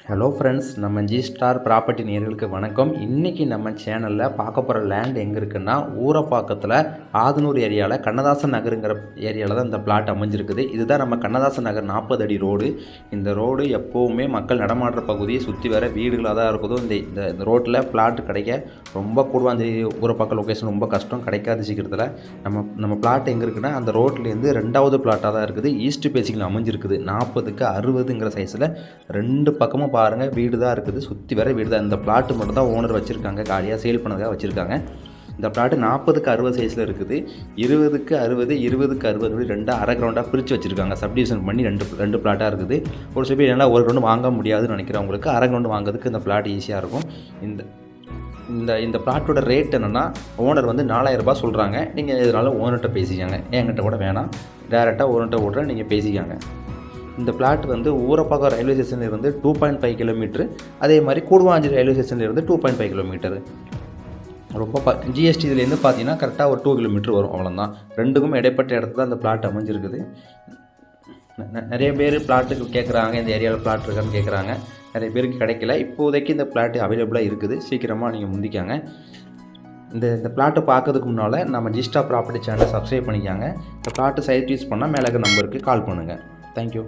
Hello friends, நம்ம G star property நேயர்களுக்கு வணக்கம். இன்றைக்கி நம்ம சேனலில் பார்க்க போகிற லேண்ட் எங்கே இருக்குன்னா, ஊரப்பாக்கத்தில் ஆதனூர் ஏரியாவில் கண்ணதாசன் நகருங்கிற ஏரியாவில் தான் இந்த பிளாட் அமைஞ்சிருக்குது. இதுதான் நம்ம கண்ணதாசன் நகர் 40 அடி ரோடு. இந்த ரோடு எப்போவுமே மக்கள் நடமாடுற பகுதியை சுற்றி வர வீடுகளாக தான் இருக்குதோ. இந்த ரோட்டில் பிளாட் கிடைக்க ரொம்ப கூடுவாஞ்சேரி ஊரப்பாக்கம் லொக்கேஷன் ரொம்ப கஷ்டம், கிடைக்காது சீக்கிரத்தில். நம்ம பிளாட் எங்கே இருக்குன்னா, அந்த ரோட்லேருந்து 2வது பிளாட்டாக தான் இருக்குது. ஈஸ்ட் பேசிக்கில் அமைஞ்சிருக்குது. 40க்கு 60ங்கிற சைஸில் 2 பக்கமும் பாருங்கள் வீடு தான் இருக்குது, சுற்றி வர வீடு தான். இந்த பிளாட்டு மட்டும் தான் ஓனர் வச்சுருக்காங்க, காலியாக சேல் பண்ணதாக வச்சுருக்காங்க. இந்த பிளாட்டு 40க்கு 60 சைஸில் இருக்குது. 20க்கு 60 20க்கு 60 2 அரை கிரவுண்டாக பிரித்து வச்சுருக்காங்க. சப்டிவிஷன் பண்ணி ரெண்டு பிளாட்டாக இருக்குது. ஒரு சில பேர் என்னால் ஒரு கிரவுண்டு வாங்க முடியாதுன்னு நினைக்கிறவங்களுக்கு அரை கிரவுண்டு வாங்குறதுக்கு இந்த பிளாட் ஈஸியாக இருக்கும். இந்த பிளாட்டோட ரேட் என்னென்னா, ஓனர் வந்து 4000 ரூபாய் சொல்கிறாங்க. நீங்கள் இதனால் ஓனர்கிட்ட பேசிக்காங்க, என்கிட்ட கூட வேணாம், டேரெக்டாக ஓனர்கிட்ட விட்ற நீங்கள் பேசிக்காங்க. இந்த பிளாட் வந்து ஊரப்பாக்கம் ரயில்வே ஸ்டேஷன்லேருந்து 2.5 கிலோமீட்டர், அதே மாதிரி கூடுவாஞ்சேரி ரயில்வே ஸ்டேஷன்லேருந்து 2.5 கிலோமீட்டர். ரொம்ப ஜிஎஸ்டிலேருந்து பார்த்தீங்கன்னா கரெக்டாக ஒரு 2 கிலோமீட்டர் வரும், அவ்வளோதான். ரெண்டுக்கும் இடைப்பட்ட இடத்துல தான் இந்த பிளாட் அமைஞ்சிருக்குது. நிறைய பேர் பிளாட்டுக்கு கேட்குறாங்க, இந்த ஏரியாவில் பிளாட் இருக்கான்னு கேட்குறாங்க. நிறைய பேருக்கு கிடைக்கல. இப்போதைக்கு இந்த பிளாட் அவைலபிளாக இருக்குது, சீக்கிரமாக நீங்கள் முந்திக்காங்க. இந்த பிளாட்டை பார்க்கறதுக்கு முன்னால் நம்ம ஜி ஸ்டார் ப்ராப்பர்ட்டி சேனலை சப்ஸ்கிரைப் பண்ணிக்காங்க. இந்த பிளாட்டு சைட் யூஸ் பண்ணால் மேலே இருக்க நம்பருக்கு கால் பண்ணுங்கள். தேங்க்யூ.